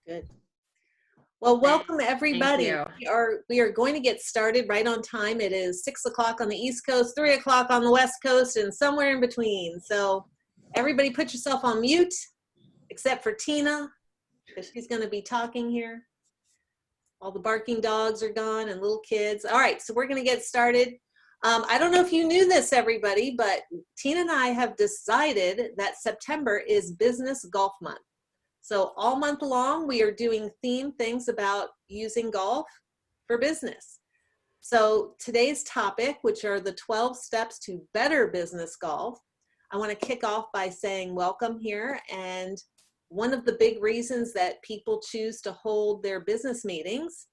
Good. Well, welcome Thank everybody. you. We are going to get started right on time. It is 6 o'clock on the East Coast, 3 o'clock on the West Coast, and somewhere in between. So everybody put yourself on mute, except for Tina, because she's going to be talking here. All the barking dogs are gone and little kids. All right, so we're going to get started. I don't know if you knew this, everybody, but Tina and I have decided that September is Business Golf Month. So all month long, we are doing themed things about using golf for business. So today's topic, which are the 12 steps to better business golf, I want to kick off by saying welcome here. And one of the big reasons that people choose to hold their business meetings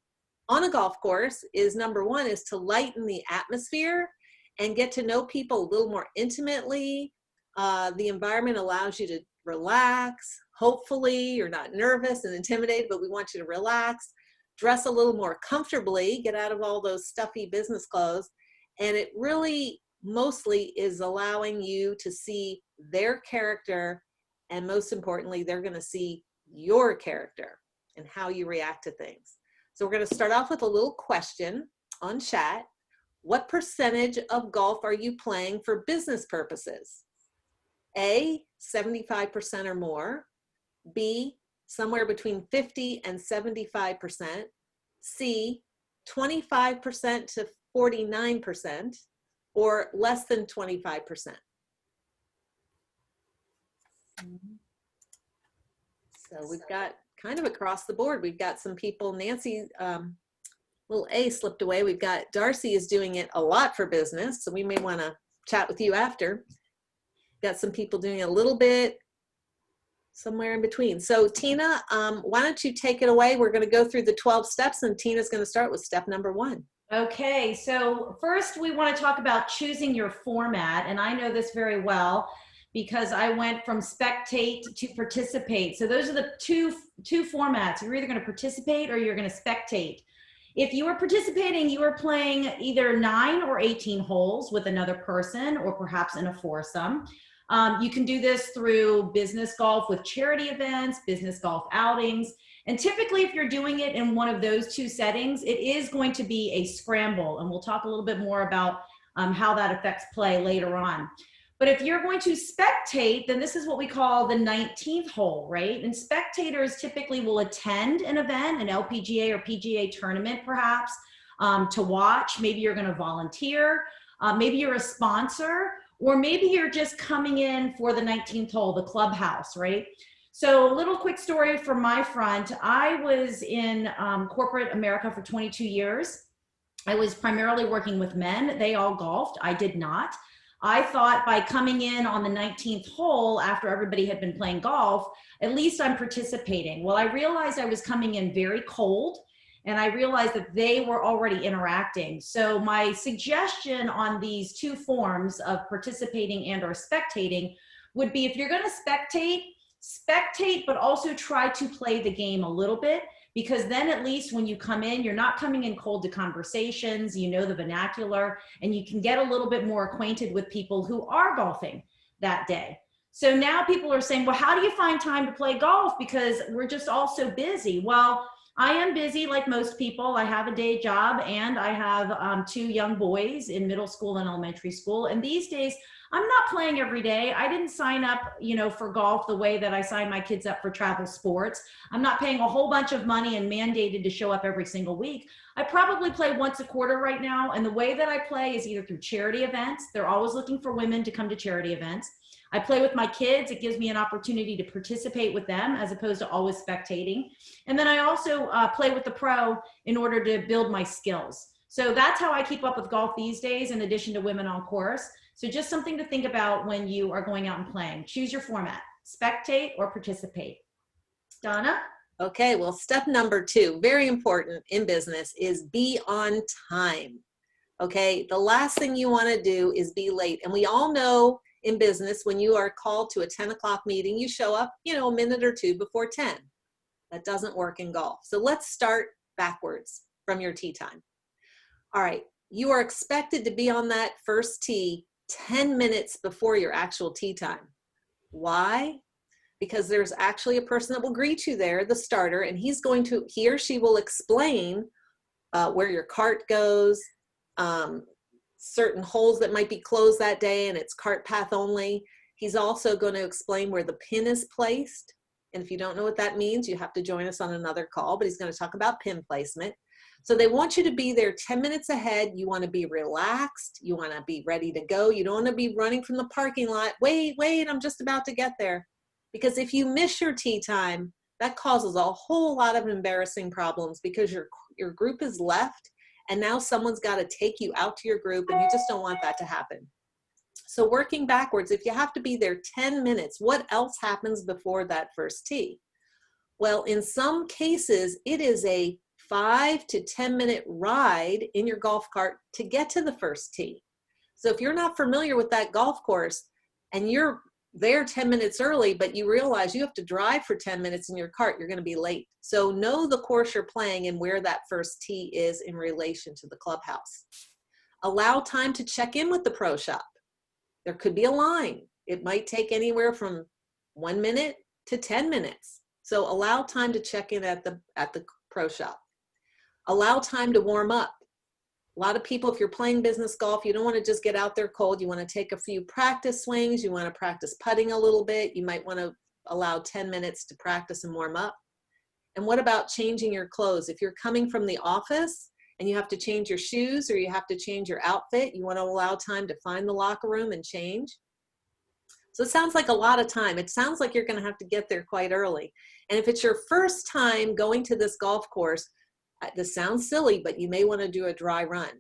on a golf course is, number one, is to lighten the atmosphere and get to know people a little more intimately. The environment allows you to relax. Hopefully you're not nervous and intimidated, but we want you to relax, dress a little more comfortably, get out of all those stuffy business clothes. And it really mostly is allowing you to see their character. And most importantly, they're going to see your character and how you react to things. So we're going to start off with a little question on chat. What percentage of golf are you playing for business purposes? A, 75% or more. B, somewhere between 50 and 75%. C, 25% to 49%, or less than 25%. So we've got kind of across the board. We've got some people, Nancy, little A slipped away. We've got Darcy is doing it a lot for business, so we may want to chat with you after. Got some people doing it a little bit, somewhere in between. So Tina, why don't you take it away? We're going to go through the 12 steps, and Tina's going to start with step number 1. Okay, so first we want to talk about choosing your format, and I know this very well because I went from spectate to participate. So those are the two formats. You're either going to participate or you're going to spectate. If you are participating, you are playing either 9 or 18 holes with another person, or perhaps in a foursome. You can do this through business golf with charity events, business golf outings. And typically, if you're doing it in one of those two settings, it is going to be a scramble. And we'll talk a little bit more about how that affects play later on. But if you're going to spectate, then this is what we call the 19th hole, right? And spectators typically will attend an event, an LPGA or PGA tournament perhaps, to watch. Maybe you're going to volunteer. Maybe you're a sponsor. Or maybe you're just coming in for the 19th hole, the clubhouse, right? So a little quick story from my front. I was in corporate America for 22 years. I was primarily working with men. They all golfed. I did not. I thought by coming in on the 19th hole after everybody had been playing golf, at least I'm participating. Well, I realized I was coming in very cold, and I realized that they were already interacting. So my suggestion on these two forms of participating and or spectating would be, if you're going to spectate, but also try to play the game a little bit, because then at least when you come in, you're not coming in cold to conversations, you know the vernacular, and you can get a little bit more acquainted with people who are golfing that day. So now people are saying, well, how do you find time to play golf? Because we're just all so busy. Well, I am busy like most people. I have a day job, and I have 2 young boys in middle school and elementary school. And these days, I'm not playing every day. I didn't sign up, for golf the way that I sign my kids up for travel sports. I'm not paying a whole bunch of money and mandated to show up every single week. I probably play once a quarter right now. And the way that I play is either through charity events. They're always looking for women to come to charity events. I play with my kids. It gives me an opportunity to participate with them as opposed to always spectating. And then I also play with the pro in order to build my skills. So that's how I keep up with golf these days, in addition to women on course. So just something to think about when you are going out and playing. Choose your format, spectate or participate. Donna? Okay, well, step number 2, very important in business, is be on time. Okay, the last thing you want to do is be late. And we all know in business, when you are called to a 10 o'clock meeting, you show up, a minute or 2 before 10. That doesn't work in golf. So let's start backwards from your tee time. All right, you are expected to be on that first tee 10 minutes before your actual tee time. Why? because there's actually a person that will greet you there, the starter, and he or she will explain where your cart goes, certain holes that might be closed that day and it's cart path only. He's also going to explain where the pin is placed. And if you don't know what that means, you have to join us on another call, but he's going to talk about pin placement. So they want you to be there 10 minutes ahead. You want to be relaxed. You want to be ready to go. You don't want to be running from the parking lot. Wait, I'm just about to get there. Because if you miss your tee time, that causes a whole lot of embarrassing problems because your group is left and now someone's got to take you out to your group and you just don't want that to happen. So working backwards, if you have to be there 10 minutes, what else happens before that first tee? Well, in some cases, it is a 5 to 10 minute ride in your golf cart to get to the first tee. So if you're not familiar with that golf course and you're there 10 minutes early, but you realize you have to drive for 10 minutes in your cart, you're going to be late. So know the course you're playing and where that first tee is in relation to the clubhouse. Allow time to check in with the pro shop. There could be a line. It might take anywhere from 1 minute to 10 minutes. So allow time to check in at the pro shop. Allow time to warm up. A lot of people, if you're playing business golf, you don't want to just get out there cold. You want to take a few practice swings. You want to practice putting a little bit. You might want to allow 10 minutes to practice and warm up. And what about changing your clothes? If you're coming from the office and you have to change your shoes or you have to change your outfit, you want to allow time to find the locker room and change. So it sounds like a lot of time. It sounds like you're going to have to get there quite early. And if it's your first time going to this golf course, this sounds silly, but you may want to do a dry run.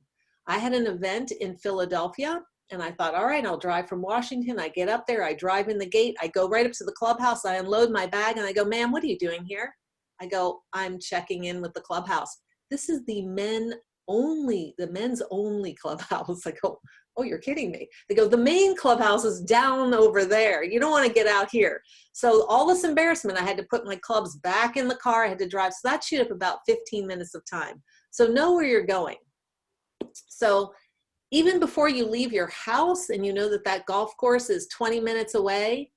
I had an event in Philadelphia and I thought, all right, I'll drive from Washington. I get up there, I drive in the gate, I go right up to the clubhouse, I unload my bag and I go, ma'am, what are you doing here? I go, I'm checking in with the clubhouse. This is the men's only clubhouse. I go, oh, you're kidding me. They go, the main clubhouse is down over there. You don't want to get out here. So all this embarrassment, I had to put my clubs back in the car. I had to drive. So that chewed up about 15 minutes of time. So know where you're going. So even before you leave your house and you know that that golf course is 20 minutes away,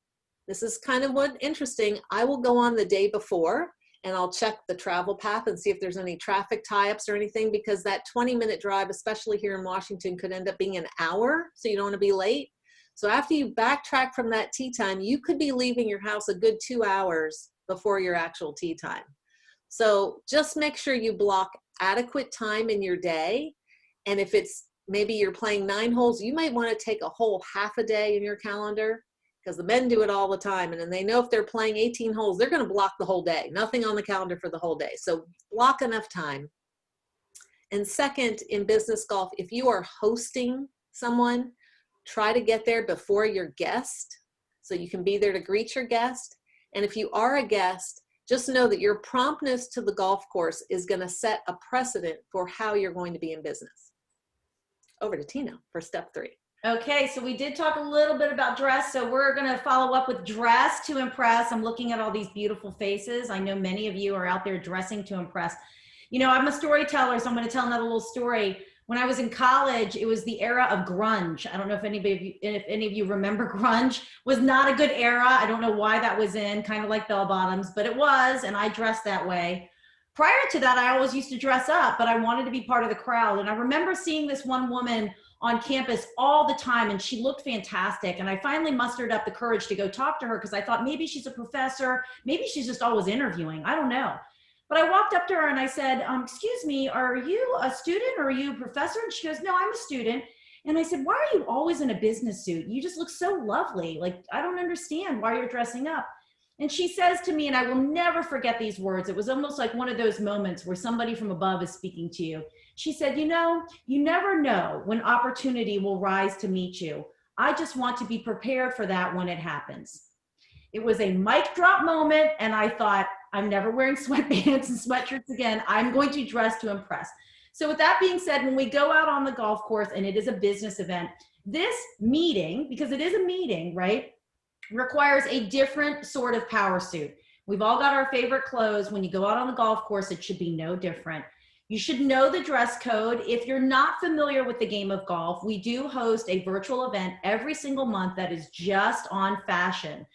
this is kind of what interesting. I will go on the day before and I'll check the travel path and see if there's any traffic tie-ups or anything, because that 20-minute drive, especially here in Washington, could end up being an hour, so you don't want to be late. So after you backtrack from that tee time, you could be leaving your house a good 2 hours before your actual tee time. So just make sure you block adequate time in your day. And if it's maybe you're playing 9 holes, you might want to take a whole half a day in your calendar, because the men do it all the time. And then they know if they're playing 18 holes, they're going to block the whole day. Nothing on the calendar for the whole day. So block enough time. And second, in business golf, if you are hosting someone, try to get there before your guest so you can be there to greet your guest. And if you are a guest, just know that your promptness to the golf course is going to set a precedent for how you're going to be in business. Over to Tina for step 3. Okay, so we did talk a little bit about dress, so we're going to follow up with dress to impress. I'm looking at all these beautiful faces. I know many of you are out there dressing to impress. You know, I'm a storyteller, so I'm going to tell another little story. When I was in college, it was the era of grunge. I don't know if any of you remember grunge. Was not a good era. I don't know why that was in, kind of like bell bottoms, but it was, and I dressed that way. Prior to that, I always used to dress up, but I wanted to be part of the crowd. And I remember seeing this one woman on campus all the time, and she looked fantastic. And I finally mustered up the courage to go talk to her because I thought maybe she's a professor, maybe she's just always interviewing, I don't know. But I walked up to her and I said, excuse me, are you a student or are you a professor? And she goes, no, I'm a student. And I said, why are you always in a business suit? You just look so lovely. Like, I don't understand why you're dressing up. And she says to me, and I will never forget these words, it was almost like one of those moments where somebody from above is speaking to you. She said, you know, you never know when opportunity will rise to meet you. I just want to be prepared for that when it happens. It was a mic drop moment, and I thought, I'm never wearing sweatpants and sweatshirts again. I'm going to dress to impress. So with that being said, when we go out on the golf course and it is a business event, this meeting, because it is a meeting, right, requires a different sort of power suit. We've all got our favorite clothes. When you go out on the golf course, it should be no different. You should know the dress code. If you're not familiar with the game of golf, we do host a virtual event every single month that is just on fashion.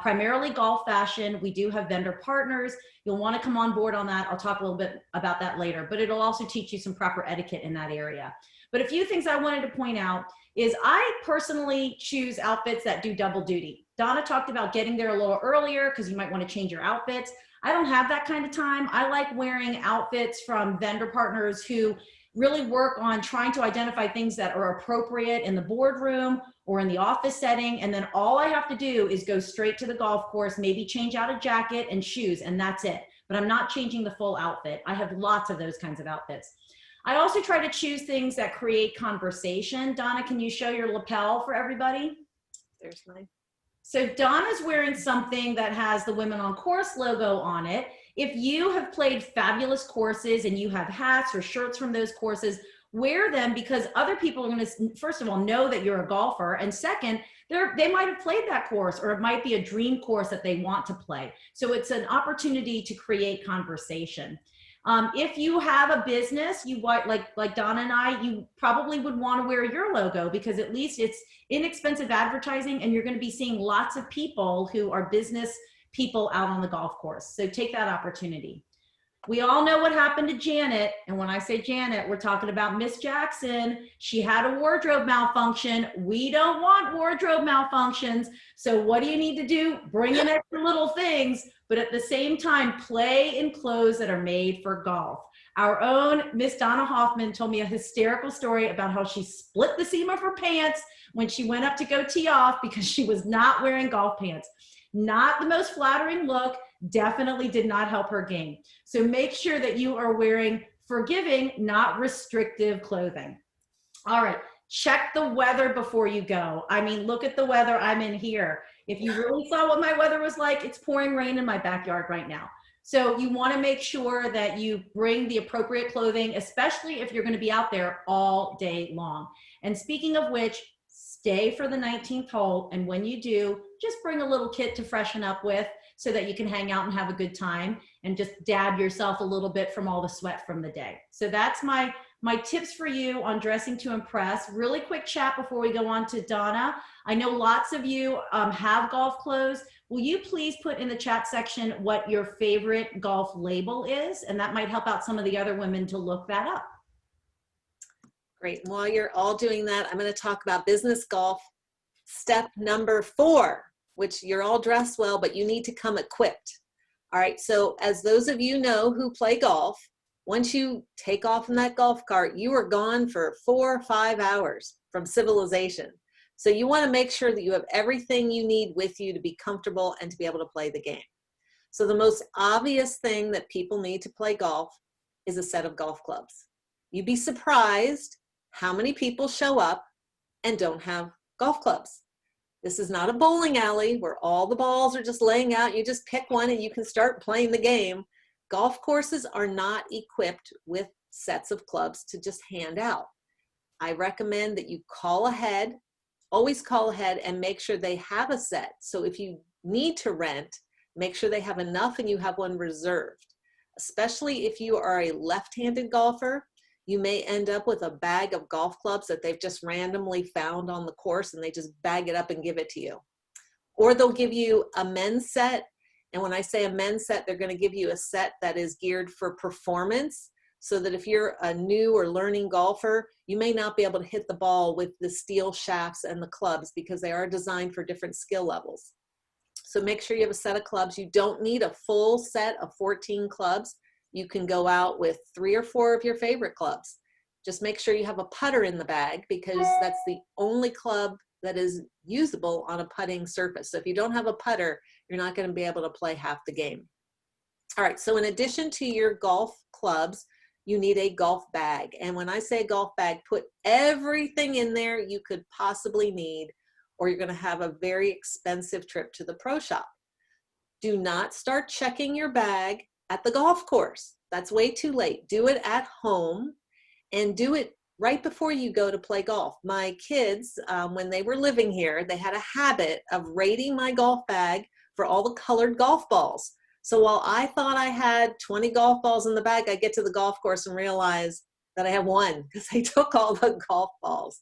primarily golf fashion. We do have vendor partners. You'll want to come on board on that. I'll talk a little bit about that later, but it'll also teach you some proper etiquette in that area. But a few things I wanted to point out is I personally choose outfits that do double duty. Donna talked about getting there a little earlier because you might want to change your outfits. I don't have that kind of time. I like wearing outfits from vendor partners who really work on trying to identify things that are appropriate in the boardroom or in the office setting. And then all I have to do is go straight to the golf course, maybe change out a jacket and shoes, and that's it. But I'm not changing the full outfit. I have lots of those kinds of outfits. I also try to choose things that create conversation. Donna, can you show your lapel for everybody? There's mine. So Donna's wearing something that has the Women on Course logo on it. If you have played fabulous courses and you have hats or shirts from those courses, wear them because other people are going to, first of all, know that you're a golfer. And second, they might have played that course, or it might be a dream course that they want to play. So it's an opportunity to create conversation. If you have a business, you like Donna and I, you probably would want to wear your logo because at least it's inexpensive advertising and you're going to be seeing lots of people who are business people out on the golf course. So take that opportunity. We all know what happened to Janet. And when I say Janet, we're talking about Miss Jackson. She had a wardrobe malfunction. We don't want wardrobe malfunctions. So what do you need to do? Bring in extra little things, but at the same time, play in clothes that are made for golf. Our own Miss Donna Hoffman told me a hysterical story about how she split the seam of her pants when she went up to go tee off because she was not wearing golf pants. Not the most flattering look, definitely did not help her game. So make sure that you are wearing forgiving, not restrictive clothing. All right, check the weather before you go. I mean, look at the weather I'm in here. If you really saw what my weather was like, it's pouring rain in my backyard right now. So you want to make sure that you bring the appropriate clothing, especially if you're going to be out there all day long. And speaking of which, stay for the 19th hole. And when you do, just bring a little kit to freshen up with so that you can hang out and have a good time and just dab yourself a little bit from all the sweat from the day. So that's my tips for you on dressing to impress. Really quick chat before we go on to Donna. I know lots of you have golf clothes. Will you please put in the chat section what your favorite golf label is? And that might help out some of the other women to look that up. Great. While you're all doing that, I'm going to talk about business golf step number 4, which you're all dressed well, but you need to come equipped. All right. So as those of you know who play golf, once you take off in that golf cart, you are gone for 4 or 5 hours from civilization. So you want to make sure that you have everything you need with you to be comfortable and to be able to play the game. So the most obvious thing that people need to play golf is a set of golf clubs. You'd be surprised how many people show up and don't have golf clubs. This is not a bowling alley where all the balls are just laying out. You just pick one and you can start playing the game. Golf courses are not equipped with sets of clubs to just hand out. I recommend that you call ahead, always call ahead and make sure they have a set. So if you need to rent, make sure they have enough and you have one reserved. Especially if you are a left-handed golfer, you may end up with a bag of golf clubs that they've just randomly found on the course and they just bag it up and give it to you. Or they'll give you a men's set. And when I say a men's set, they're going to give you a set that is geared for performance so that if you're a new or learning golfer, you may not be able to hit the ball with the steel shafts and the clubs because they are designed for different skill levels. So make sure you have a set of clubs. You don't need a full set of 14 clubs. You can go out with 3 or 4 of your favorite clubs. Just make sure you have a putter in the bag because that's the only club that is usable on a putting surface. So if you don't have a putter, you're not going to be able to play half the game. All right, so in addition to your golf clubs, you need a golf bag. And when I say golf bag, put everything in there you could possibly need, or you're going to have a very expensive trip to the pro shop. Do not start checking your bag at the golf course. That's way too late. Do it at home and do it right before you go to play golf. My kids, when they were living here, they had a habit of rating my golf bag for all the colored golf balls. So while I thought I had 20 golf balls in the bag, I get to the golf course and realize that I have 1 because they took all the golf balls.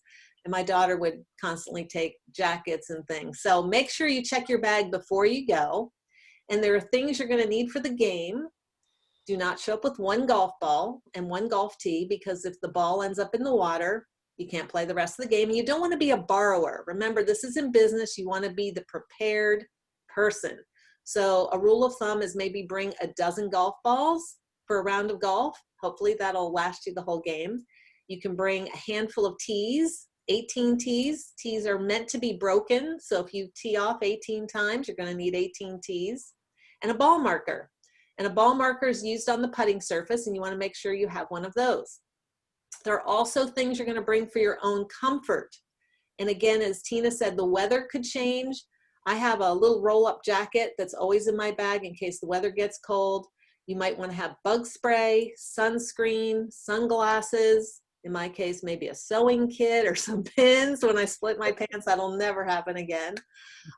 And my daughter would constantly take jackets and things. So make sure you check your bag before you go. And there are things you're going to need for the game. Do not show up with one golf ball and one golf tee, because if the ball ends up in the water, you can't play the rest of the game. And you don't want to be a borrower. Remember, this is in business. You want to be the prepared person. So a rule of thumb is maybe bring a dozen golf balls for a round of golf. Hopefully that'll last you the whole game. You can bring a handful of tees, 18 tees. Tees are meant to be broken. So if you tee off 18 times, you're going to need 18 tees. And a ball marker. And a ball marker is used on the putting surface, and you want to make sure you have one of those. There are also things you're going to bring for your own comfort. And again, as Tina said, the weather could change. I have a little roll-up jacket that's always in my bag in case the weather gets cold. You might want to have bug spray, sunscreen, sunglasses. In my case, maybe a sewing kit or some pins. When I split my pants, that'll never happen again.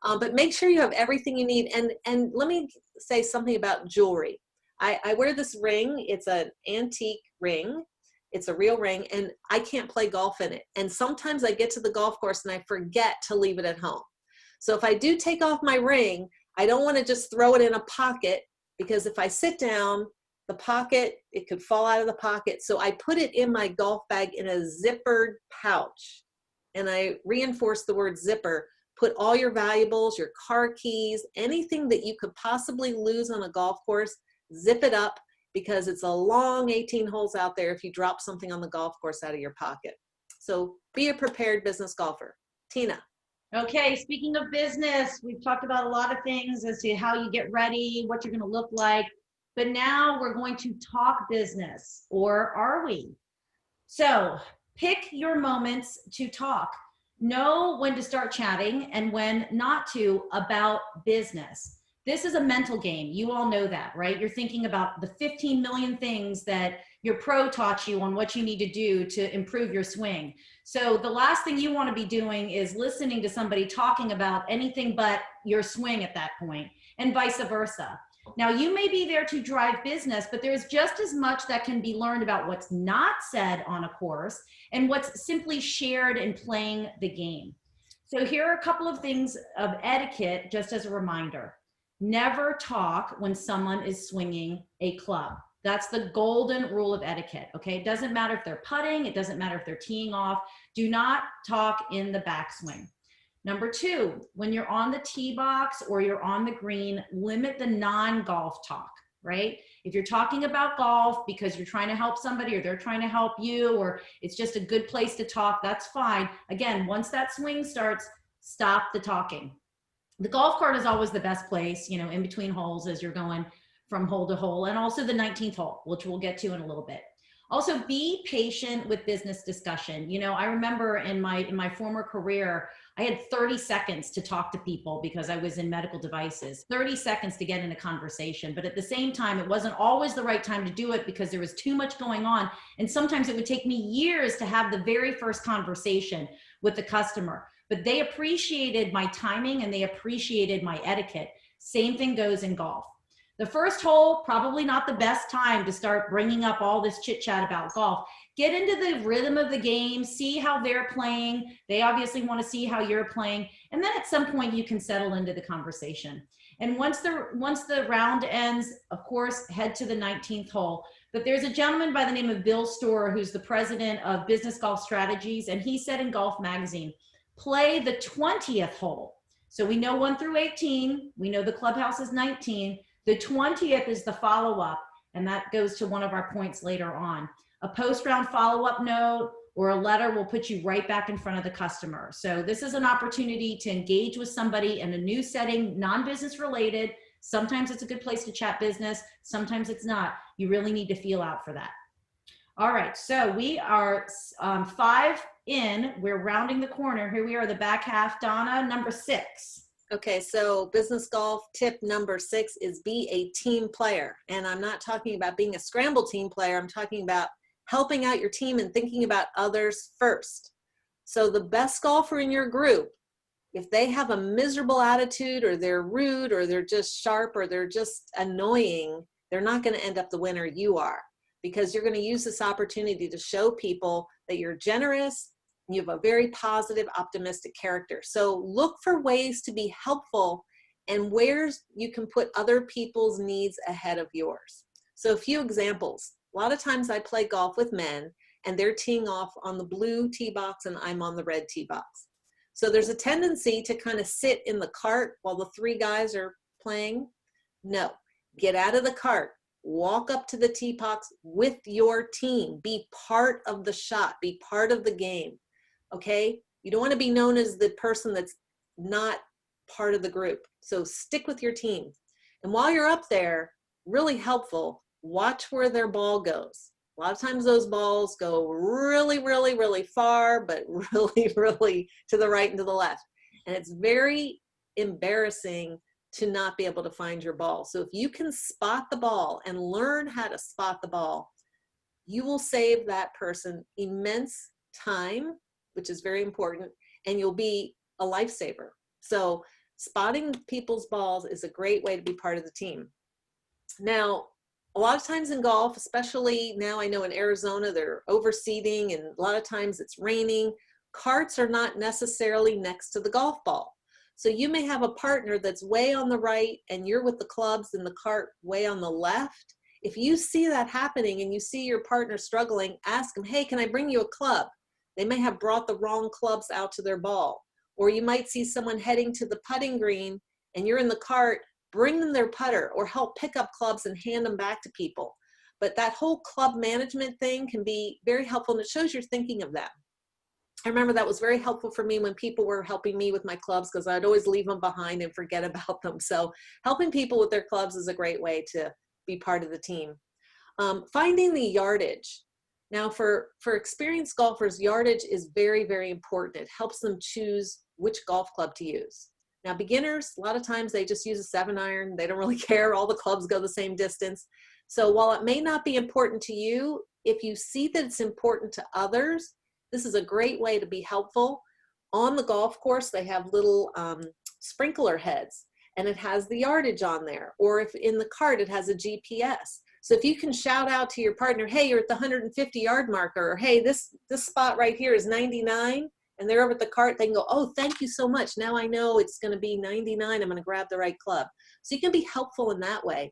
But make sure you have everything you need. And let me say something about jewelry. I wear this ring. It's an antique ring. It's a real ring, and I can't play golf in it. And sometimes I get to the golf course and I forget to leave it at home. So if I do take off my ring, I don't want to just throw it in a pocket, because if I sit down, the pocket, it could fall out of the pocket. So I put it in my golf bag in a zippered pouch. And I reinforce the word zipper. Put all your valuables, your car keys, anything that you could possibly lose on a golf course, zip it up, because it's a long 18 holes out there if you drop something on the golf course out of your pocket. So be a prepared business golfer. Tina. Okay, speaking of business, we've talked about a lot of things as to how you get ready, what you're going to look like. But now we're going to talk business, or are we? So pick your moments to talk. Know when to start chatting and when not to about business. This is a mental game. You all know that, right? You're thinking about the 15 million things that your pro taught you on what you need to do to improve your swing. So the last thing you want to be doing is listening to somebody talking about anything but your swing at that point, and vice versa. Now, you may be there to drive business, but there's just as much that can be learned about what's not said on a course and what's simply shared in playing the game. So here are a couple of things of etiquette, just as a reminder. Never talk when someone is swinging a club. That's the golden rule of etiquette, okay? It doesn't matter if they're putting, it doesn't matter if they're teeing off. Do not talk in the backswing. Number two, when you're on the tee box or you're on the green, limit the non-golf talk, right? If you're talking about golf because you're trying to help somebody or they're trying to help you, or it's just a good place to talk, that's fine. Again, once that swing starts, stop the talking. The golf cart is always the best place, you know, in between holes as you're going from hole to hole, and also the 19th hole, which we'll get to in a little bit. Also, be patient with business discussion. You know, I remember in my former career, I had 30 seconds to talk to people because I was in medical devices, 30 seconds to get in a conversation. But at the same time, it wasn't always the right time to do it because there was too much going on. And sometimes it would take me years to have the very first conversation with the customer. But they appreciated my timing and they appreciated my etiquette. Same thing goes in golf. The first hole, probably not the best time to start bringing up all this chit chat about golf. Get into the rhythm of the game, see how they're playing. They obviously want to see how you're playing. And then at some point you can settle into the conversation. And once the round ends, of course, head to the 19th hole. But there's a gentleman by the name of Bill Storer, who's the president of Business Golf Strategies. And he said in Golf Magazine, play the 20th hole. So we know 1 through 18. We know the clubhouse is 19. The 20th is the follow-up, and that goes to one of our points later on. A post-round follow-up note or a letter will put you right back in front of the customer. So this is an opportunity to engage with somebody in a new setting, non-business related. Sometimes it's a good place to chat business. Sometimes it's not. You really need to feel out for that. All right, so we are 5 in. We're rounding the corner. Here we are, the back half. Donna, number 6. Okay, so business golf tip number 6 is be a team player. And I'm not talking about being a scramble team player. I'm talking about helping out your team and thinking about others first. So the best golfer in your group, if they have a miserable attitude or they're rude or they're just sharp or they're just annoying, they're not going to end up the winner you are, because you're going to use this opportunity to show people that you're generous, You have a very positive, optimistic character. So look for ways to be helpful and where you can put other people's needs ahead of yours. So a few examples. A lot of times I play golf with men and they're teeing off on the blue tee box and I'm on the red tee box. So there's a tendency to kind of sit in the cart while the three guys are playing. No, get out of the cart, walk up to the tee box with your team, be part of the shot, be part of the game, okay? You don't want to be known as the person that's not part of the group. So stick with your team. And while you're up there, really helpful, watch where their ball goes. A lot of times those balls go really, really, really far, but really, really to the right and to the left. And it's very embarrassing to not be able to find your ball. So if you can spot the ball and learn how to spot the ball, you will save that person immense time, which is very important, and you'll be a lifesaver. So spotting people's balls is a great way to be part of the team. Now, a lot of times in golf, especially now I know in Arizona, they're overseeding and a lot of times it's raining. Carts are not necessarily next to the golf ball. So you may have a partner that's way on the right and you're with the clubs and the cart way on the left. If you see that happening and you see your partner struggling, ask them, hey, can I bring you a club? They may have brought the wrong clubs out to their ball. Or you might see someone heading to the putting green and you're in the cart, bring them their putter or help pick up clubs and hand them back to people. But that whole club management thing can be very helpful and it shows you're thinking of them. I remember that was very helpful for me when people were helping me with my clubs because I'd always leave them behind and forget about them. So helping people with their clubs is a great way to be part of the team. Finding the yardage. Now for experienced golfers, yardage is very, very important. It helps them choose which golf club to use. Now beginners, a lot of times they just use a 7-iron. They don't really care. All the clubs go the same distance. So while it may not be important to you, if you see that it's important to others, this is a great way to be helpful. On the golf course, they have little sprinkler heads and it has the yardage on there. Or if in the cart, it has a GPS. So if you can shout out to your partner, hey, you're at the 150-yard marker, or hey, this spot right here is 99, and they're over at the cart, they can go, oh, thank you so much. Now I know it's going to be 99. I'm going to grab the right club. So you can be helpful in that way.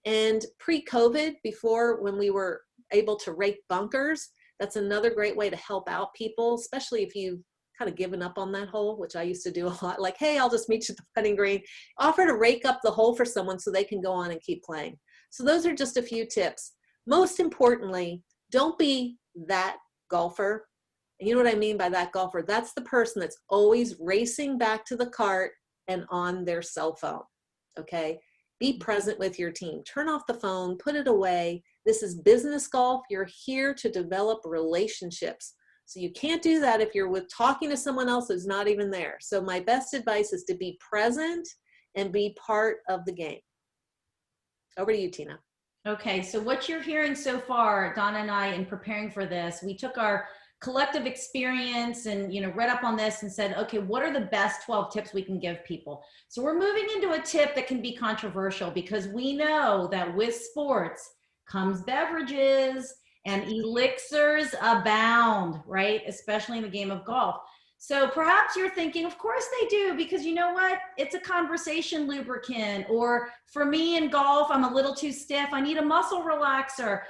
And pre-COVID, before when we were able to rake bunkers, that's another great way to help out people, especially if you've kind of given up on that hole, which I used to do a lot. Like, hey, I'll just meet you at the putting green. Offer to rake up the hole for someone so they can go on and keep playing. So those are just a few tips. Most importantly, don't be that golfer. And you know what I mean by that golfer? That's the person that's always racing back to the cart and on their cell phone, okay? Be present with your team. Turn off the phone, put it away. This is business golf. You're here to develop relationships. So you can't do that if you're talking to someone else who's not even there. So my best advice is to be present and be part of the game. Over to you, Tina. Okay, so what you're hearing so far, Donna and I, in preparing for this, we took our collective experience and read up on this and said, okay, what are the best 12 tips we can give people? So we're moving into a tip that can be controversial because we know that with sports comes beverages and elixirs abound, right? Especially in the game of golf. So perhaps you're thinking, of course they do, because you know what? It's a conversation lubricant. Or for me in golf, I'm a little too stiff. I need a muscle relaxer.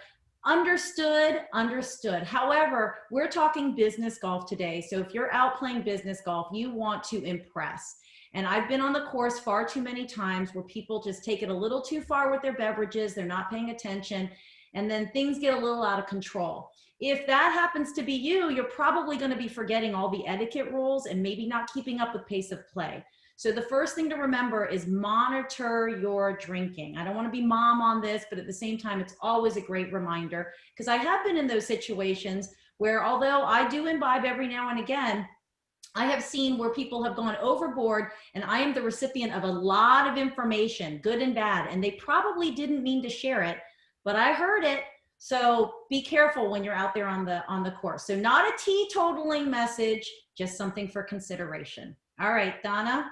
Understood, understood. However, we're talking business golf today. So if you're out playing business golf, you want to impress. And I've been on the course far too many times where people just take it a little too far with their beverages. They're not paying attention. And then things get a little out of control. If that happens to be you, you're probably going to be forgetting all the etiquette rules and maybe not keeping up with pace of play. So the first thing to remember is monitor your drinking. I don't want to be mom on this, but at the same time, it's always a great reminder because I have been in those situations where although I do imbibe every now and again, I have seen where people have gone overboard and I am the recipient of a lot of information, good and bad, and they probably didn't mean to share it, but I heard it. So be careful when you're out there on the course. So not a teetotaling message, just something for consideration. All right, Donna.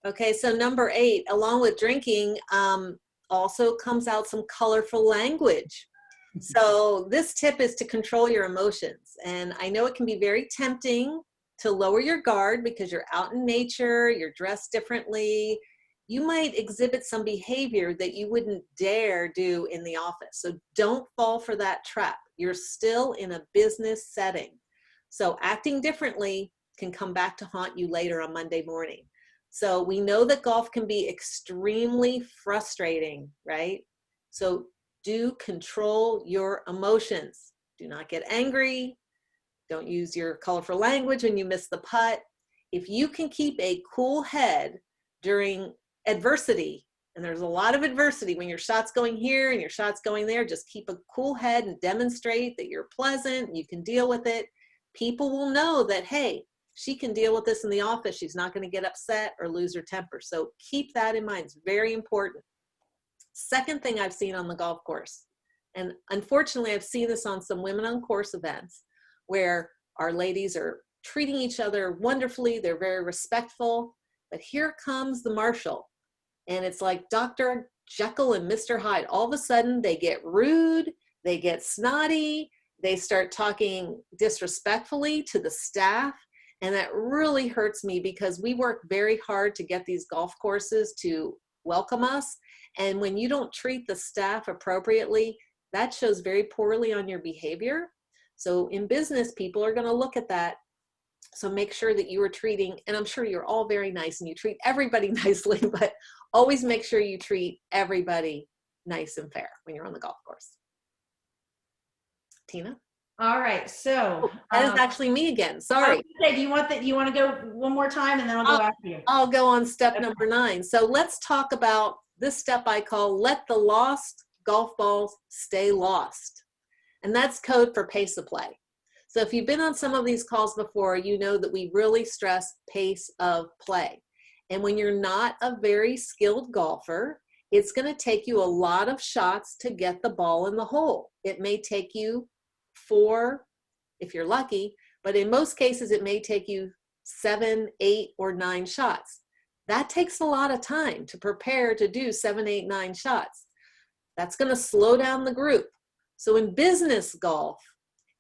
Okay, so number 8, along with drinking, also comes out some colorful language. So this tip is to control your emotions. And I know it can be very tempting to lower your guard because you're out in nature, you're dressed differently. You might exhibit some behavior that you wouldn't dare do in the office. So don't fall for that trap. You're still in a business setting. So acting differently can come back to haunt you later on Monday morning. So we know that golf can be extremely frustrating, right? So do control your emotions. Do not get angry. Don't use your colorful language when you miss the putt. If you can keep a cool head during adversity, and there's a lot of adversity when your shot's going here and your shot's going there, just keep a cool head and demonstrate that you're pleasant and you can deal with it. People will know that, hey, she can deal with this in the office. She's not going to get upset or lose her temper. So keep that in mind. It's very important. Second thing I've seen on the golf course, and unfortunately I've seen this on some women on course events where our ladies are treating each other wonderfully. They're very respectful, but here comes the marshal. And it's like Dr. Jekyll and Mr. Hyde. All of a sudden they get rude, they get snotty, they start talking disrespectfully to the staff. And that really hurts me because we work very hard to get these golf courses to welcome us. And when you don't treat the staff appropriately, that shows very poorly on your behavior. So in business, people are going to look at that. So make sure that you are treating, and I'm sure you're all very nice and you treat everybody nicely, but always make sure you treat everybody nice and fair when you're on the golf course. Tina? All right, so That is actually me again. Sorry. Okay, do you want to go one more time and then I'll go after you? I'll go on step number 9. So let's talk about this step I call let the lost golf balls stay lost. And that's code for pace of play. So if you've been on some of these calls before, you know that we really stress pace of play. And when you're not a very skilled golfer, it's going to take you a lot of shots to get the ball in the hole. It may take you 4, if you're lucky, but in most cases, it may take you 7, 8, or 9 shots. That takes a lot of time to prepare to do 7, 8, 9 shots. That's going to slow down the group. So in business golf,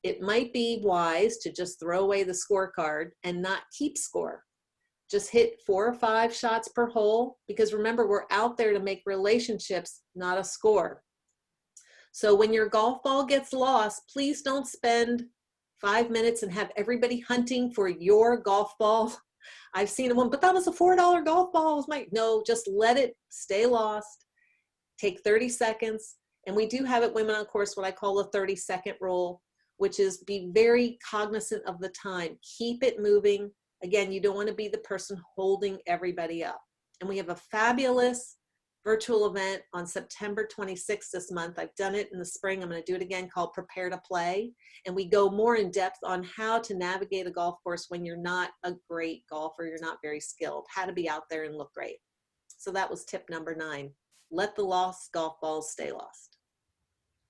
it might be wise to just throw away the scorecard and not keep score. Just hit 4 or 5 shots per hole, because remember, we're out there to make relationships, not a score. So when your golf ball gets lost, please don't spend 5 minutes and have everybody hunting for your golf ball. I've seen one, but that was a $4 golf ball. No, just let it stay lost. Take 30 seconds. And we do have at Women on Course what I call the 30-second rule, which is be very cognizant of the time. Keep it moving. Again, you don't want to be the person holding everybody up. And we have a fabulous virtual event on September 26th this month. I've done it in the spring. I'm going to do it again, called Prepare to Play. And we go more in depth on how to navigate a golf course when you're not a great golfer, you're not very skilled, how to be out there and look great. So that was tip number 9. Let the lost golf balls stay lost.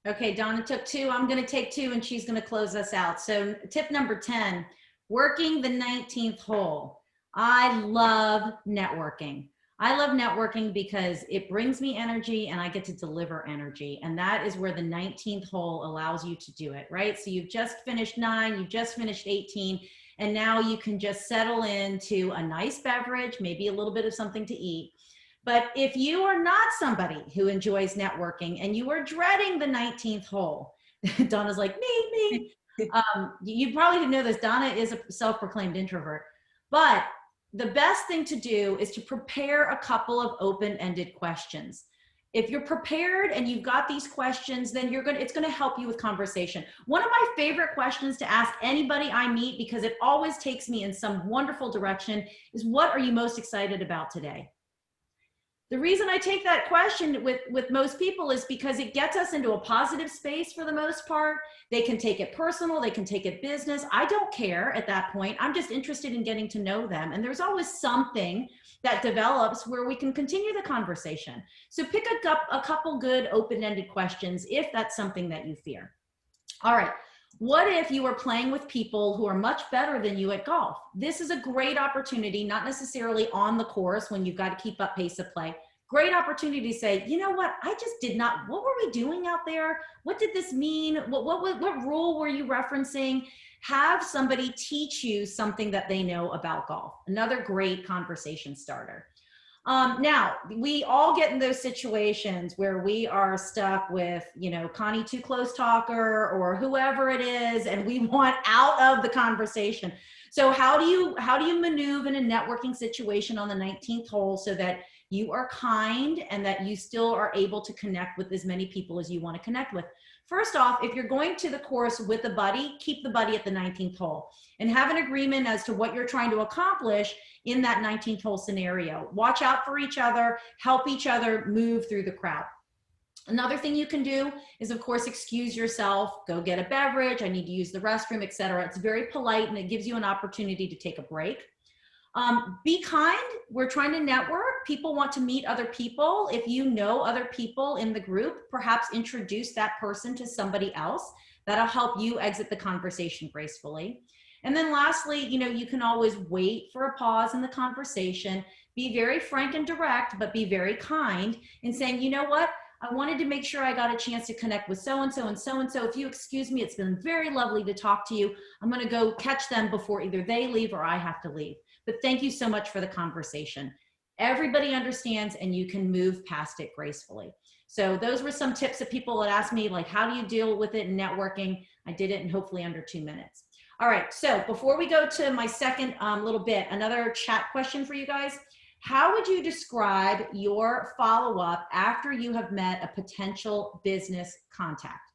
Okay, Donna took 2. I'm going to take 2 and she's going to close us out. So tip number 10, working the 19th hole. I love networking. I love networking because it brings me energy and I get to deliver energy. And that is where the 19th hole allows you to do it, right? So you've just finished 9, you've just finished 18, and now you can just settle into a nice beverage, maybe a little bit of something to eat. But if you are not somebody who enjoys networking and you are dreading the 19th hole, Donna's like, me. You probably didn't know this. Donna is a self-proclaimed introvert. But the best thing to do is to prepare a couple of open-ended questions. If you're prepared and you've got these questions, then it's going to help you with conversation. One of my favorite questions to ask anybody I meet, because it always takes me in some wonderful direction, is what are you most excited about today? The reason I take that question with most people is because it gets us into a positive space for the most part. They can take it personal, they can take it business. I don't care at that point. I'm just interested in getting to know them. And there's always something that develops where we can continue the conversation. So pick a couple good open-ended questions if that's something that you fear. All right. What if you are playing with people who are much better than you at golf? This is a great opportunity, not necessarily on the course when you've got to keep up pace of play. great opportunity to say, you know what, I just did not, what were we doing out there? What did this mean? What rule were you referencing? Have somebody teach you something that they know about golf. Another great conversation starter. Now, we all get in those situations where we are stuck with, you know, Connie Too Close Talker or whoever it is, and we want out of the conversation. So how do you maneuver in a networking situation on the 19th hole so that you are kind and that you still are able to connect with as many people as you want to connect with? First off, if you're going to the course with a buddy, keep the buddy at the 19th hole and have an agreement as to what you're trying to accomplish in that 19th hole scenario. Watch out for each other, help each other move through the crowd. Another thing you can do is, of course, excuse yourself, go get a beverage, I need to use the restroom, etc. It's very polite and it gives you an opportunity to take a break. Be kind. We're trying to network. People want to meet other people. If you know other people in the group, perhaps introduce that person to somebody else. That'll help you exit the conversation gracefully. And then lastly, you know, you can always wait for a pause in the conversation. Be very frank and direct, but be very kind in saying, you know what? I wanted to make sure I got a chance to connect with so-and-so and so-and-so. If you excuse me, it's been very lovely to talk to you. I'm going to go catch them before either they leave or I have to leave. But thank you so much for the conversation. Everybody understands and you can move past it gracefully. So those were some tips that people had asked me, like, how do you deal with it in networking? I did it in hopefully under 2 minutes. All right, so before we go to my second little bit, another chat question for you guys. How would you describe your follow-up after you have met a potential business contact?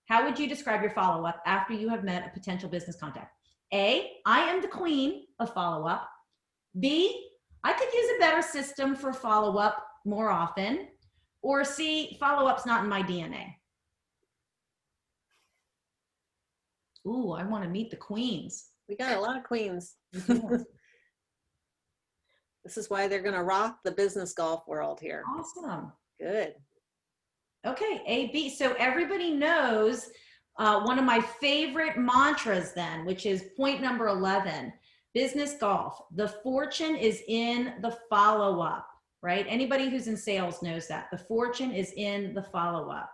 How would you describe your follow-up after you have met a potential business contact? A, I am the queen of follow-up. B, I could use a better system for follow-up more often. Or C, follow-up's not in my DNA. Ooh, I want to meet the queens. We got a lot of queens. This is why they're going to rock the business golf world here. Awesome. Good. Okay, A, B. So everybody knows one of my favorite mantras then, which is point number 11, business golf. The fortune is in the follow-up, right? Anybody who's in sales knows that. The fortune is in the follow-up.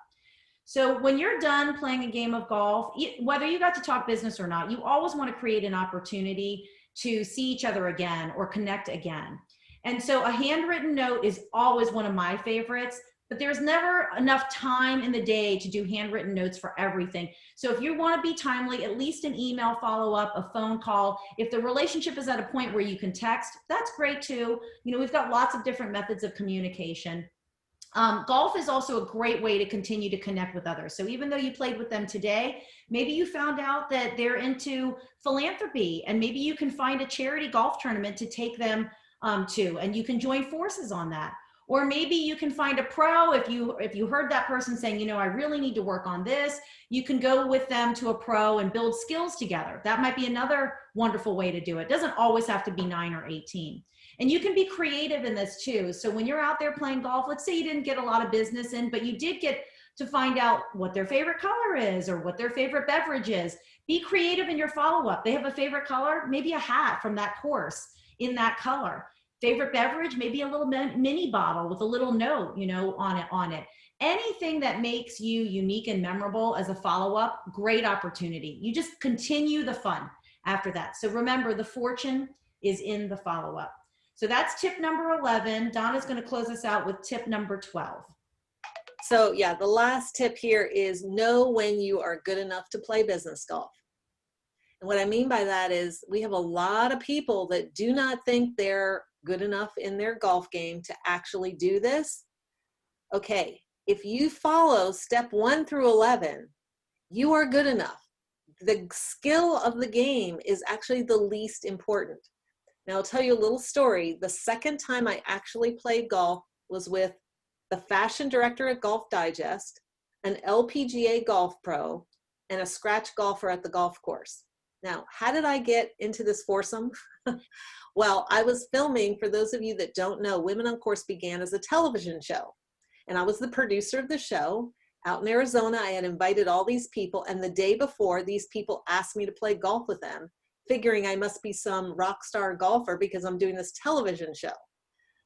So when you're done playing a game of golf, whether you got to talk business or not, you always want to create an opportunity to see each other again or connect again. And so a handwritten note is always one of my favorites, but there's never enough time in the day to do handwritten notes for everything. So if you want to be timely, at least an email follow-up, a phone call. If the relationship is at a point where you can text, that's great too. You know, we've got lots of different methods of communication. Golf is also a great way to continue to connect with others. So even though you played with them today, maybe you found out that they're into philanthropy and maybe you can find a charity golf tournament to take them to, and you can join forces on that. Or maybe you can find a pro if you heard that person saying, you know, I really need to work on this, you can go with them to a pro and build skills together. That might be another wonderful way to do it. It doesn't always have to be 9 or 18. And you can be creative in this too. So when you're out there playing golf, let's say you didn't get a lot of business in, but you did get to find out what their favorite color is or what their favorite beverage is. Be creative in your follow-up. They have a favorite color, maybe a hat from that course in that color. Favorite beverage, maybe a little mini bottle with a little note, you know, on it. Anything that makes you unique and memorable as a follow-up, great opportunity. You just continue the fun after that. So remember, the fortune is in the follow-up. So that's tip number 11. Donna's going to close us out with tip number 12. So yeah, the last tip here is know when you are good enough to play business golf. And what I mean by that is we have a lot of people that do not think they're good enough in their golf game to actually do this. Okay, if you follow step 1 through 11, you are good enough. The skill of the game is actually the least important. Now I'll tell you a little story. The second time I actually played golf was with the fashion director at Golf Digest, an LPGA golf pro, and a scratch golfer at the golf course. Now, how did I get into this foursome? Well, I was filming, for those of you that don't know, Women on Course began as a television show. And I was the producer of the show. Out in Arizona, I had invited all these people, and the day before, these people asked me to play golf with them, figuring I must be some rock star golfer because I'm doing this television show.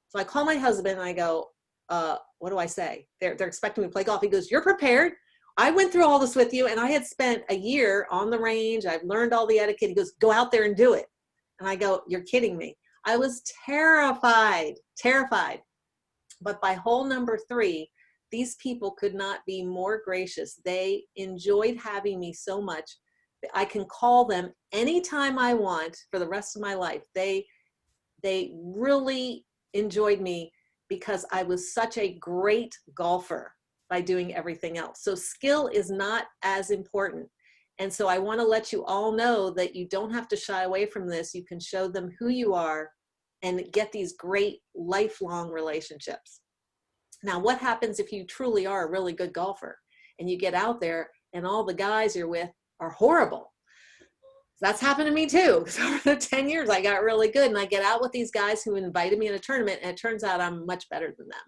So I call my husband and I go, what do I say? They're expecting me to play golf. He goes, you're prepared. I went through all this with you, and I had spent a year on the range. I've learned all the etiquette. He goes, go out there and do it. And I go, you're kidding me. I was terrified. But by hole number 3, these people could not be more gracious. They enjoyed having me so much. I can call them anytime I want for the rest of my life. They really enjoyed me because I was such a great golfer by doing everything else. So skill is not as important. And so I want to let you all know that you don't have to shy away from this. You can show them who you are and get these great lifelong relationships. Now, what happens if you truly are a really good golfer and you get out there and all the guys you're with are horrible? That's happened to me too. So for the 10 years, I got really good, and I get out with these guys who invited me in a tournament, and it turns out I'm much better than them.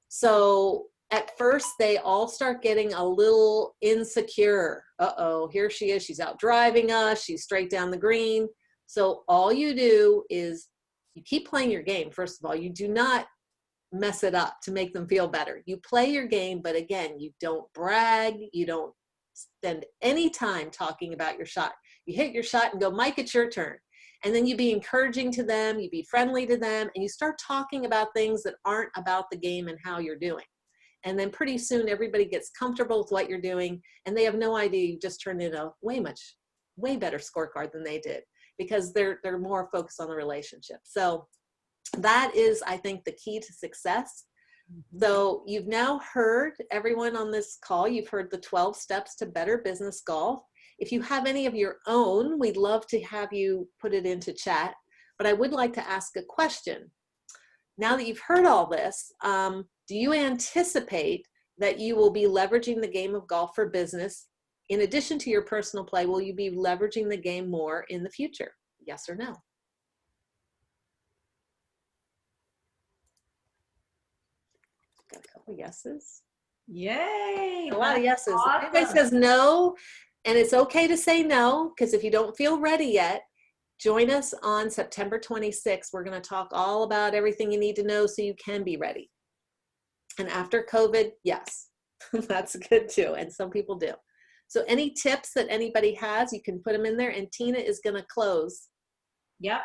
So at first, they all start getting a little insecure. Uh-oh, here she is. She's out driving us. She's straight down the green. So all you do is you keep playing your game. First of all, you do not mess it up to make them feel better. You play your game, but again, you don't brag. You don't spend any time talking about your shot. You hit your shot and go, Mike, it's your turn. And then you be encouraging to them, you be friendly to them, and you start talking about things that aren't about the game and how you're doing. And then pretty soon everybody gets comfortable with what you're doing, and they have no idea you just turned in a way better scorecard than they did, because they're more focused on the relationship. So that is, I think, the key to success. So you've now heard, everyone on this call, you've heard the 12 steps to better business golf. If you have any of your own, we'd love to have you put it into chat, but I would like to ask a question. Now that you've heard all this, do you anticipate that you will be leveraging the game of golf for business? In addition to your personal play, will you be leveraging the game more in the future? Yes or no? Got a couple yeses. Yay! A lot of yeses. Awesome. If anybody says no, and it's okay to say no, because if you don't feel ready yet, join us on September 26th. We're going to talk all about everything you need to know so you can be ready. And after COVID, yes, that's good too. And some people do. So any tips that anybody has, you can put them in there, and Tina is going to close. Yep.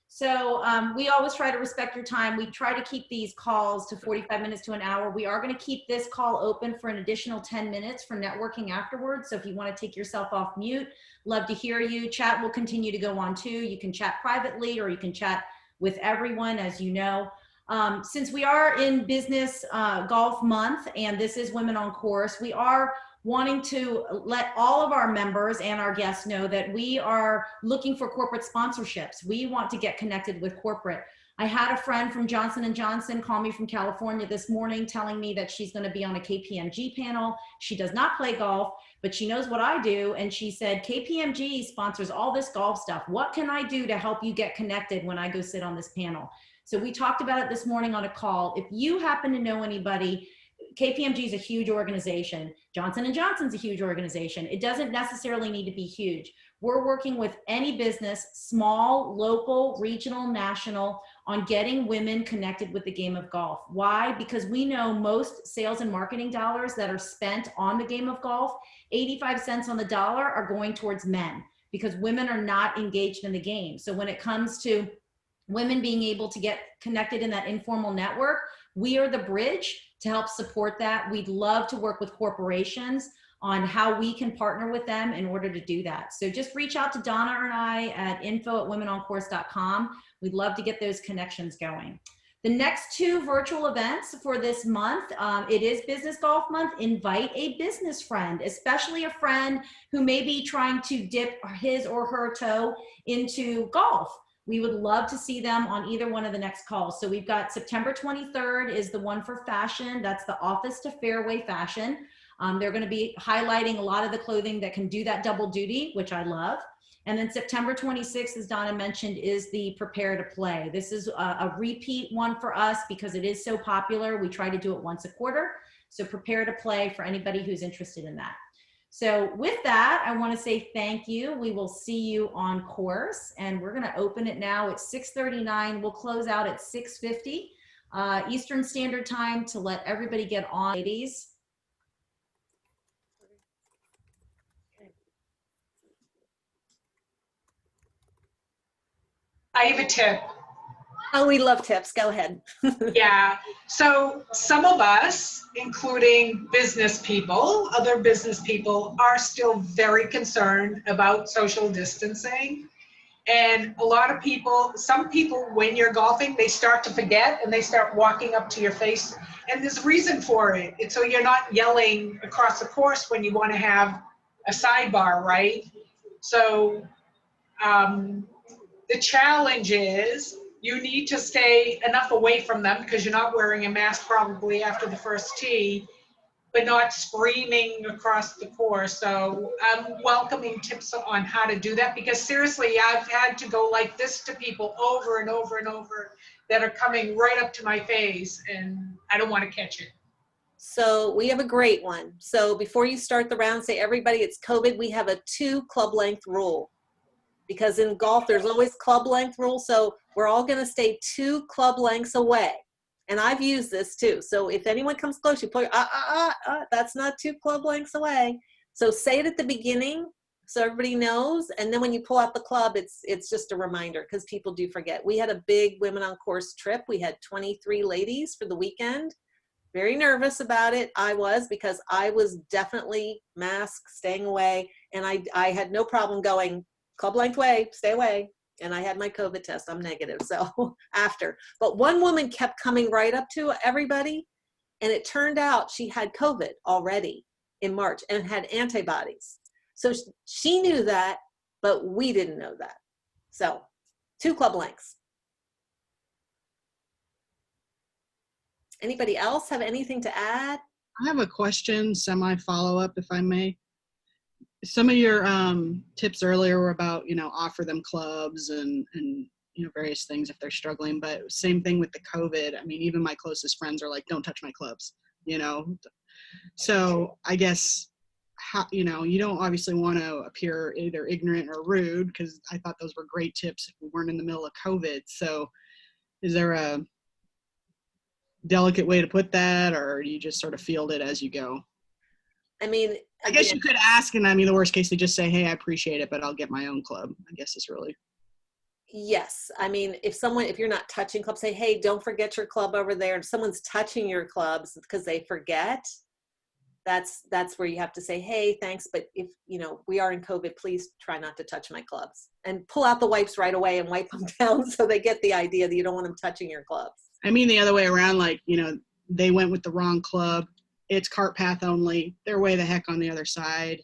So we always try to respect your time. We try to keep these calls to 45 minutes to an hour. We are going to keep this call open for an additional 10 minutes for networking afterwards. So if you want to take yourself off mute, love to hear you. Chat will continue to go on too. You can chat privately, or you can chat with everyone, as you know. Since we are in business golf month, and this is Women on Course, we are wanting to let all of our members and our guests know that we are looking for corporate sponsorships. We want to get connected with corporate. I had a friend from Johnson & Johnson call me from California this morning telling me that she's going to be on a KPMG panel. She does not play golf, but she knows what I do. And she said, KPMG sponsors all this golf stuff. What can I do to help you get connected when I go sit on this panel? So we talked about it this morning on a call. If you happen to know anybody, KPMG is a huge organization. Johnson & Johnson's a huge organization. It doesn't necessarily need to be huge. We're working with any business, small, local, regional, national, on getting women connected with the game of golf. Why? Because we know most sales and marketing dollars that are spent on the game of golf, 85 cents on the dollar are going towards men, because women are not engaged in the game. So when it comes to women being able to get connected in that informal network, we are the bridge to help support that. We'd love to work with corporations on how we can partner with them in order to do that. So just reach out to Donna or I at info@womenoncourse.com. We'd love to get those connections going. The next 2 virtual events for this month, it is Business Golf Month. Invite a business friend, especially a friend who may be trying to dip his or her toe into golf. We would love to see them on either one of the next calls. So we've got September 23rd is the one for fashion. That's the Office to Fairway Fashion. They're going to be highlighting a lot of the clothing that can do that double duty, which I love. And then September 26th, as Donna mentioned, is the Prepare to Play. This is a repeat one for us because it is so popular. We try to do it once a quarter. So Prepare to Play for anybody who's interested in that. So with that, I want to say thank you. We will see you on course, and we're going to open it now at 6:39. We'll close out at 6:50. Eastern Standard Time to let everybody get on, ladies. I have a tip. Oh, we love tips. Go ahead. Yeah. So some of us, including business people, other business people, are still very concerned about social distancing. And a lot of people, some people, when you're golfing, they start to forget and they start walking up to your face. And there's a reason for it. It's so you're not yelling across the course when you want to have a sidebar, right? So the challenge is you need to stay enough away from them because you're not wearing a mask probably after the first tee, but not screaming across the course. So I'm welcoming tips on how to do that because seriously, I've had to go like this to people over and over and over that are coming right up to my face and I don't want to catch it. So we have a great one. So before you start the round, say everybody, it's COVID. We have a 2 club length rule because in golf, there's always club length rule. So we're all going to stay 2 club lengths away. And I've used this too. So if anyone comes close, you put, that's not 2 club lengths away. So say it at the beginning so everybody knows. And then when you pull out the club, it's just a reminder because people do forget. We had a big Women on Course trip. We had 23 ladies for the weekend. Very nervous about it. I was because I was definitely masked, staying away. And I had no problem going club length way, stay away. And I had my COVID test. I'm negative. So after, but one woman kept coming right up to everybody. And it turned out she had COVID already in March and had antibodies. So she knew that, but we didn't know that. So 2 club lengths. Anybody else have anything to add? I have a question, semi follow-up, if I may. Some of your tips earlier were about, offer them clubs and various things if they're struggling, but same thing with the COVID. I mean, even my closest friends are like, don't touch my clubs, So I guess, you don't obviously want to appear either ignorant or rude because I thought those were great tips if we weren't in the middle of COVID. So is there a delicate way to put that, or you just sort of field it as you go? I mean, I guess you could ask, and the worst case, they just say, hey, I appreciate it, but I'll get my own club, I guess is really. Yes. I mean, if you're not touching clubs, say, hey, don't forget your club over there. If someone's touching your clubs because they forget, that's where you have to say, hey, thanks. But if, we are in COVID, please try not to touch my clubs and pull out the wipes right away and wipe them down so they get the idea that you don't want them touching your clubs. I mean, the other way around, they went with the wrong club. It's cart path only. They're way the heck on the other side.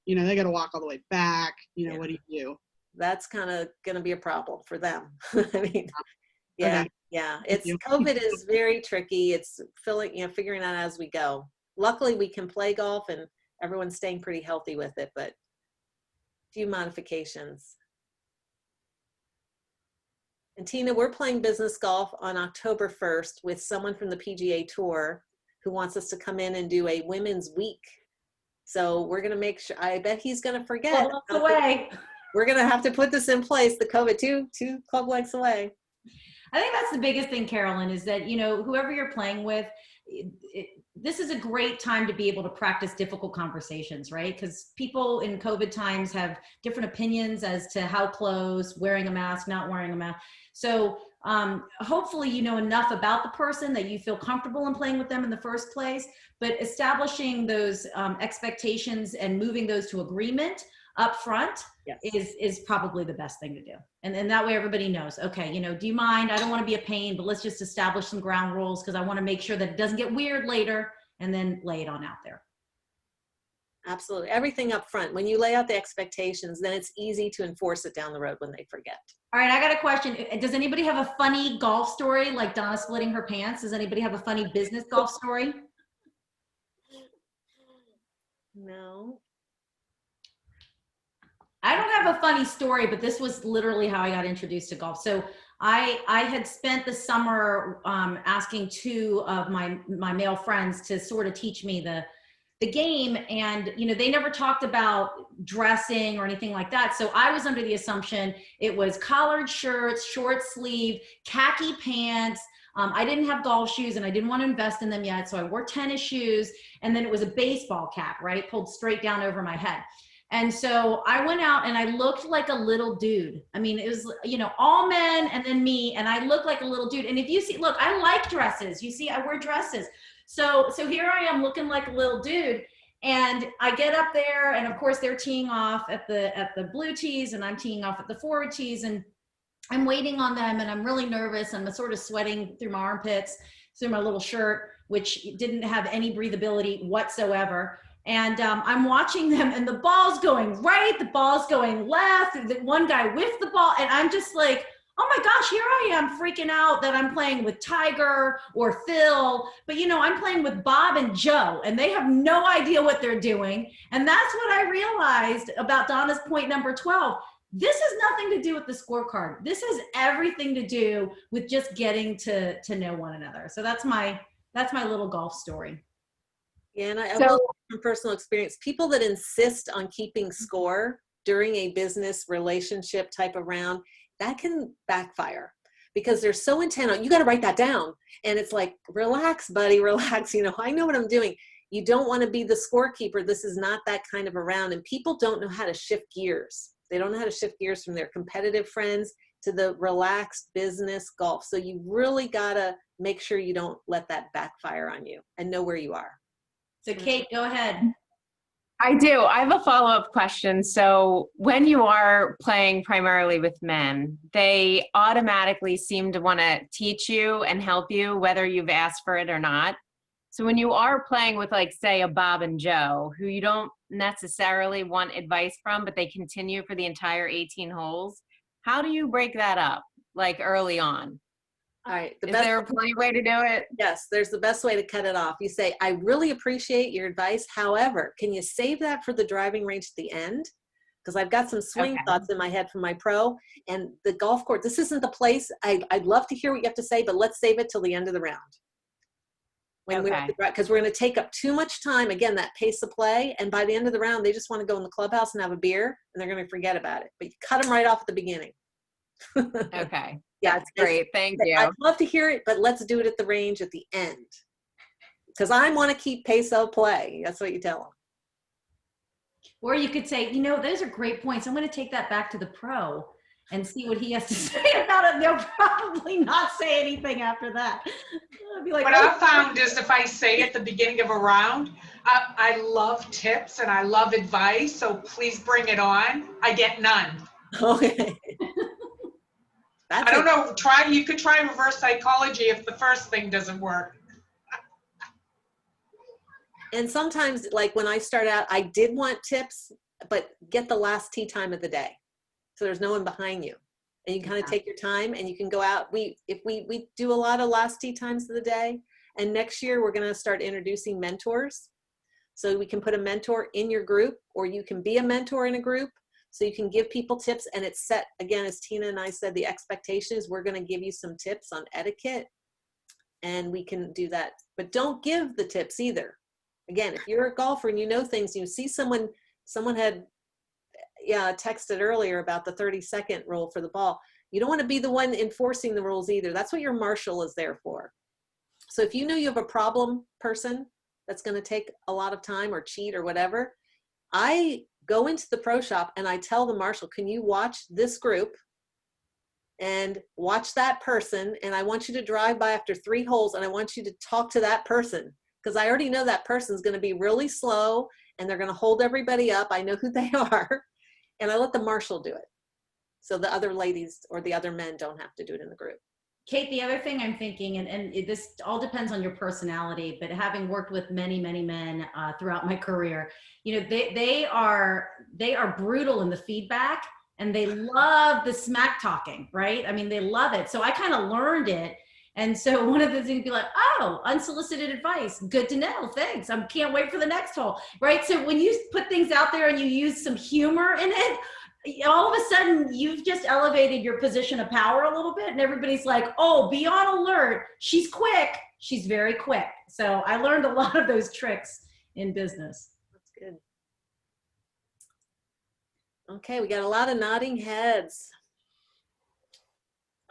They got to walk all the way back. Yeah. What do you do? That's kind of going to be a problem for them. I mean, yeah, Okay. yeah. COVID is very tricky. It's figuring out as we go. Luckily, we can play golf and everyone's staying pretty healthy with it, but a few modifications. And Tina, we're playing business golf on October 1st with someone from the PGA Tour who wants us to come in and do a women's week. So we're going to make sure, I bet he's going to forget. We're going to have to put this in place, the COVID, two club lengths away. I think that's the biggest thing, Carolyn, is that, whoever you're playing with, this is a great time to be able to practice difficult conversations, right? Because people in COVID times have different opinions as to how close, wearing a mask, not wearing a mask. So hopefully you know enough about the person that you feel comfortable in playing with them in the first place, but establishing those expectations and moving those to agreement up front, yes, is probably the best thing to do. And that way everybody knows, okay, do you mind? I don't want to be a pain, but let's just establish some ground rules because I want to make sure that it doesn't get weird later, and then lay it on out there. Absolutely. Everything up front. When you lay out the expectations, then it's easy to enforce it down the road when they forget. All right, I got a question. Does anybody have a funny golf story like Donna splitting her pants? Does anybody have a funny business golf story? No. I don't have a funny story, but this was literally how I got introduced to golf. So I had spent the summer asking 2 of my male friends to sort of teach me the game, and they never talked about dressing or anything like that. So I was under the assumption it was collared shirts, short sleeve, khaki pants, I didn't have golf shoes and I didn't want to invest in them yet. So I wore tennis shoes, and then it was a baseball cap, right? Pulled straight down over my head. And so I went out and I looked like a little dude. I mean, it was, you know, all men and then me, and I looked like a little dude. And if you see, look, I like dresses. You see, I wear dresses. So here I am looking like a little dude. And I get up there, and of course they're teeing off at the blue tees, and I'm teeing off at the forward tees, and I'm waiting on them, and I'm really nervous. I'm sort of sweating through my armpits, through my little shirt, which didn't have any breathability whatsoever. And I'm watching them, and the ball's going right, the ball's going left. The one guy whiffed the ball, and I'm just like, oh my gosh, here I am freaking out that I'm playing with Tiger or Phil, but you know, I'm playing with Bob and Joe, and they have no idea what they're doing. And that's what I realized about Donna's point number 12. This has nothing to do with the scorecard. This has everything to do with just getting to know one another. So that's my little golf story. Yeah, and I will say from personal experience, people that insist on keeping score during a business relationship type of round, that can backfire because they're so intent on, you got to write that down. And it's like, relax, buddy, relax. You know, I know what I'm doing. You don't want to be the scorekeeper. This is not that kind of a round. And people don't know how to shift gears. They don't know how to shift gears from their competitive friends to the relaxed business golf. So you really got to make sure you don't let that backfire on you and know where you are. So Kate, go ahead. I do. I have a follow-up question. So when you are playing primarily with men, they automatically seem to want to teach you and help you, whether you've asked for it or not. So when you are playing with, like, say, a Bob and Joe, who you don't necessarily want advice from, but they continue for the entire 18 holes, how do you break that up, like, early on? All right. Is there a polite way to do it? Yes, there's the best way to cut it off. You say, I really appreciate your advice. However, can you save that for the driving range at the end? Because I've got some swing thoughts in my head from my pro, and the golf course, this isn't the place. I'd love to hear what you have to say, but let's save it till the end of the round. Because we're going to take up too much time, again, that pace of play. And by the end of the round, they just want to go in the clubhouse and have a beer, and they're going to forget about it. But you cut them right off at the beginning. Okay. Yeah, That's great. Thank you. I'd love to hear it, but let's do it at the range at the end. Because I want to keep pace of play. That's what you tell them. Or you could say, you know, those are great points. I'm going to take that back to the pro and see what he has to say about it. They'll probably not say anything after that. I'll be like, What I've found is if I say at the beginning of a round, I love tips and I love advice, so please bring it on. I get none. Okay. I don't know. You could try reverse psychology if the first thing doesn't work. And sometimes, like when I start out, I did want tips, but get the last tee time of the day. So there's no one behind you. And you kind of take your time and you can go out. We do a lot of last tee times of the day. And next year we're going to start introducing mentors. So we can put a mentor in your group, or you can be a mentor in a group. So you can give people tips, and it's set, again, as Tina and I said, the expectation is we're going to give you some tips on etiquette, and we can do that. But don't give the tips either. Again, if you're a golfer and you know things, you see someone had texted earlier about the 30-second rule for the ball. You don't want to be the one enforcing the rules either. That's what your marshal is there for. So if you know you have a problem person that's going to take a lot of time or cheat or whatever, I go into the pro shop and I tell the marshal, can you watch this group and watch that person? And I want you to drive by after 3 holes and I want you to talk to that person, because I already know that person's going to be really slow and they're going to hold everybody up. I know who they are. And I let the marshal do it. So the other ladies or the other men don't have to do it in the group. Kate, the other thing I'm thinking, and this all depends on your personality, but having worked with many, many men throughout my career, you know, they are brutal in the feedback, and they love the smack talking, right? I mean, they love it. So I kind of learned it. And so one of the things would be like, oh, unsolicited advice. Good to know. Thanks. I can't wait for the next hole, right? So when you put things out there and you use some humor in it, all of a sudden you've just elevated your position of power a little bit, and everybody's like, oh, be on alert. She's quick. She's very quick. So I learned a lot of those tricks in business. That's good. Okay, we got a lot of nodding heads.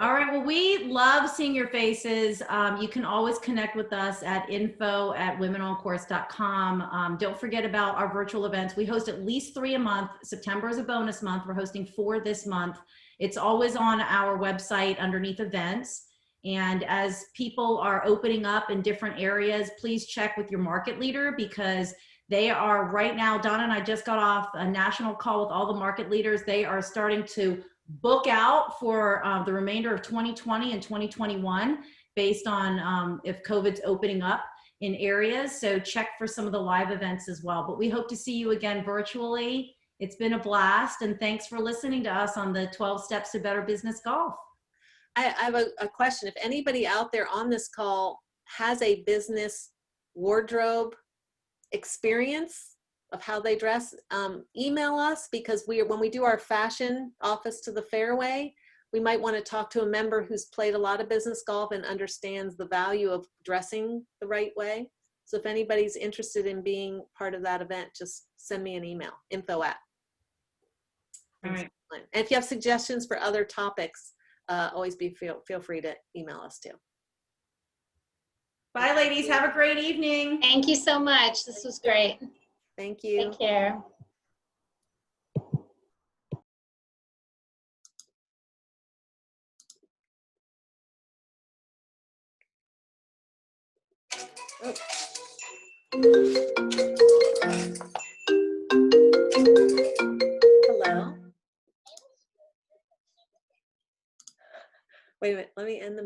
All right. Well, we love seeing your faces. You can always connect with us at info@womenoncourse.com. Don't forget about our virtual events. We host at least 3 a month. September is a bonus month. We're hosting 4 this month. It's always on our website underneath events. And as people are opening up in different areas, please check with your market leader, because they are right now, Donna and I just got off a national call with all the market leaders. They are starting to book out for the remainder of 2020 and 2021 based on if COVID's opening up in areas. So check for some of the live events as well. But we hope to see you again virtually. It's been a blast, and thanks for listening to us on the 12 Steps to Better Business Golf. I have a question. If anybody out there on this call has a business wardrobe experience of how they dress, email us, because when we do our fashion office to the fairway, we might want to talk to a member who's played a lot of business golf and understands the value of dressing the right way. So if anybody's interested in being part of that event, just send me an email, info@. All right. And if you have suggestions for other topics, always feel free to email us too. Bye, ladies. Have a great evening. Thank you so much. This was great. Thank you. Take care. Hello. Wait a minute. Let me end the